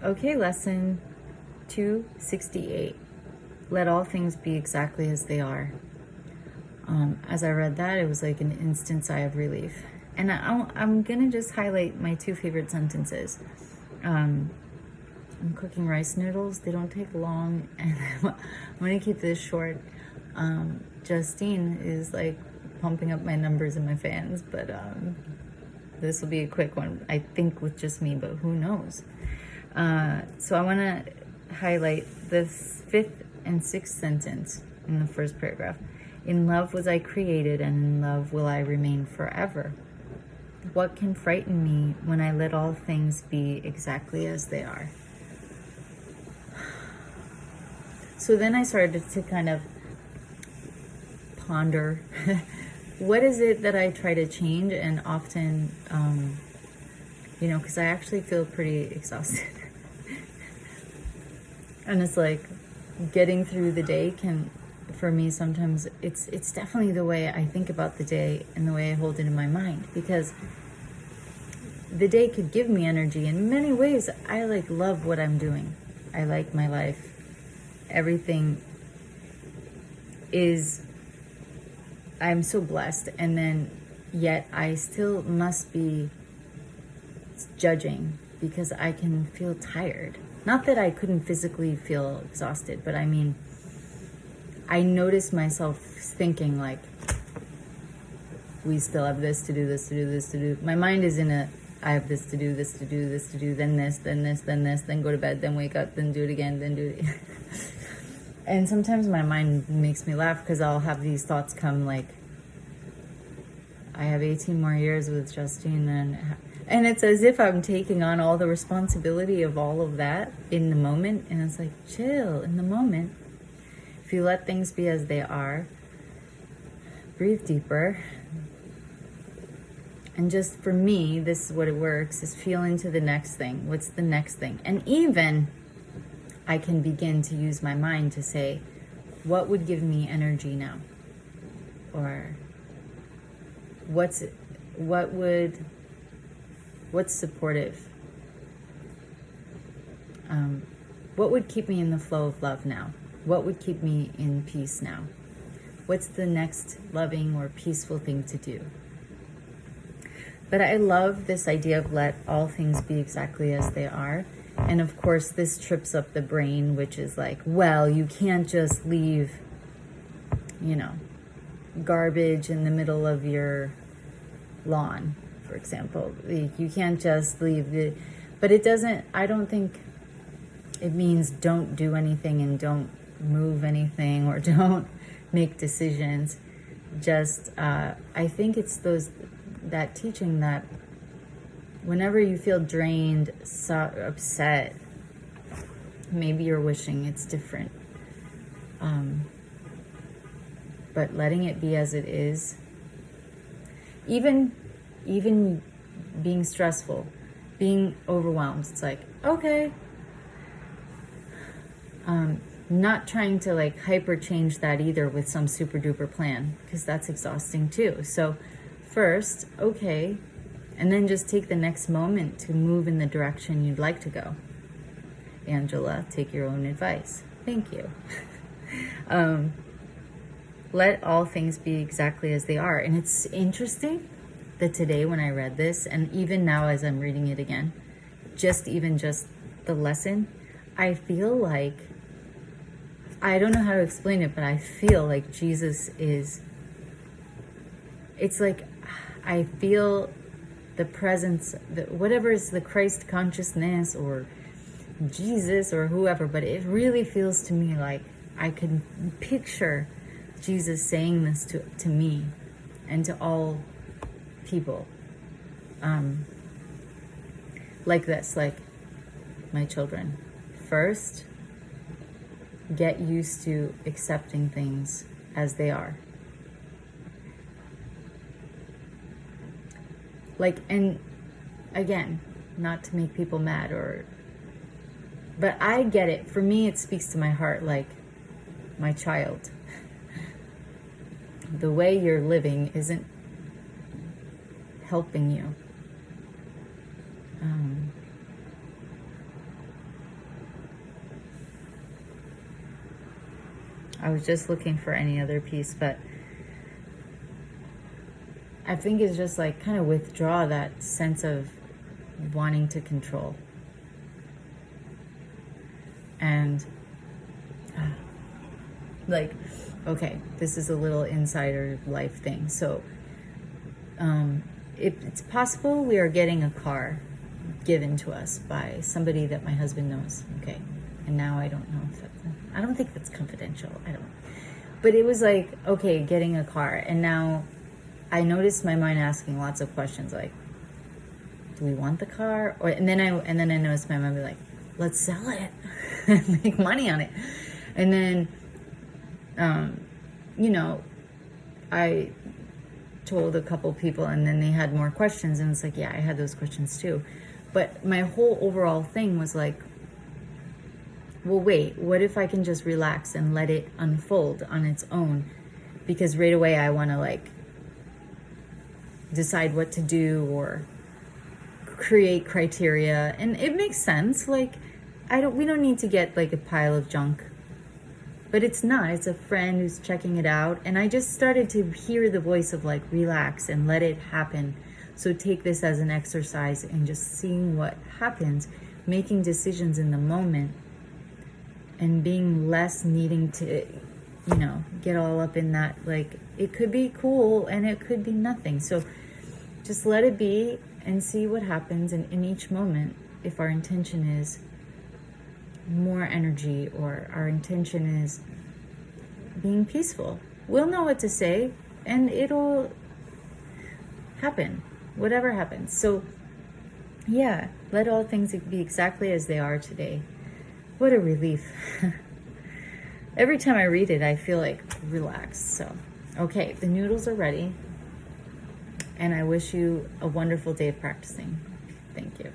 Okay, lesson 268. Let all things be exactly as they are. As I read that, it was like an instant sigh of relief. And I'm going to just highlight my two favorite sentences. I'm cooking rice noodles. They don't take long, and I'm going to keep this short. Justine is like pumping up my numbers in my fans, but this will be a quick one, I think, with just me, but who knows? So I want to highlight the fifth and sixth sentence in the first paragraph. In love was I created, and in love will I remain forever. What can frighten me when I let all things be exactly as they are? So then I started to kind of ponder what is it that I try to change, and often, because I actually feel pretty exhausted. And it's like getting through the day can, for me, sometimes it's definitely the way I think about the day and the way I hold it in my mind, because the day could give me energy in many ways. I love what I'm doing. I like my life. Everything is, I'm so blessed, and then yet I still must be judging because I can feel tired. Not that I couldn't physically feel exhausted, but I mean, I notice myself thinking like, we still have this to do, this to do, this to do. My mind is in a, I have this to do, this to do, this to do, then this, then this, then this, then go to bed, then wake up, then do it again, then do it again. And sometimes my mind makes me laugh because I'll have these thoughts come like, I have 18 more years with Justine, and it's as if I'm taking on all the responsibility of all of that in the moment. And it's like, chill in the moment. If you let things be as they are, breathe deeper. And just for me, this is what it works, is feel into the next thing. What's the next thing? And even I can begin to use my mind to say, what would give me energy now? Or what's supportive? What would keep me in the flow of love now? What would keep me in peace now? What's the next loving or peaceful thing to do? But I love this idea of let all things be exactly as they are. And of course, this trips up the brain, which is like, well, you can't just leave, garbage in the middle of your lawn, for example. You can't just leave but it doesn't, I don't think it means don't do anything and don't move anything or don't make decisions. Just, I think it's that teaching that whenever you feel drained, upset, maybe you're wishing it's different. But letting it be as it is, even being stressful, being overwhelmed, it's like, okay. Not trying to hyper change that either with some super duper plan, because that's exhausting too. So first, okay, and then just take the next moment to move in the direction you'd like to go. Angela, take your own advice. Thank you. Let all things be exactly as they are. And it's interesting that today when I read this, and even now as I'm reading it again, just the lesson, I feel like, I don't know how to explain it, but I feel like Jesus is, it's like I feel the presence, whatever is the Christ consciousness or Jesus or whoever, but it really feels to me like I can picture Jesus saying this to me and to all people. Like this, like my children. First, get used to accepting things as they are. And again, not to make people mad but I get it. For me, it speaks to my heart like my child. The way you're living isn't helping you. I was just looking for any other piece, but I think it's just like kind of withdraw that sense of wanting to control. And like, okay, this is a little insider life thing. So it's possible we are getting a car given to us by somebody that my husband knows. Okay. And now I don't know if I don't think that's confidential. I don't. But it was like, okay, getting a car. And now I noticed my mind asking lots of questions like, do we want the car? Or and then I noticed my mind be like, let's sell it and make money on it. And then you know, I told a couple people, and then they had more questions, and it's like, yeah, I had those questions too. But my whole overall thing was like, well, wait, what if I can just relax and let it unfold on its own? Because right away I want to like decide what to do or create criteria, and it makes sense. Like, we don't need to get like a pile of junk. But it's not. It's a friend who's checking it out. And I just started to hear the voice of like, relax and let it happen. So take this as an exercise and just seeing what happens, making decisions in the moment, and being less needing to, you know, get all up in that. Like, it could be cool and it could be nothing. So just let it be and see what happens. And in each moment, if our intention is more energy or our intention is being peaceful, we'll know what to say and it'll happen, whatever happens. So yeah, let all things be exactly as they are today. What a relief. Every time I read it, I feel like relaxed. So okay, the noodles are ready, and I wish you a wonderful day of practicing. Thank you.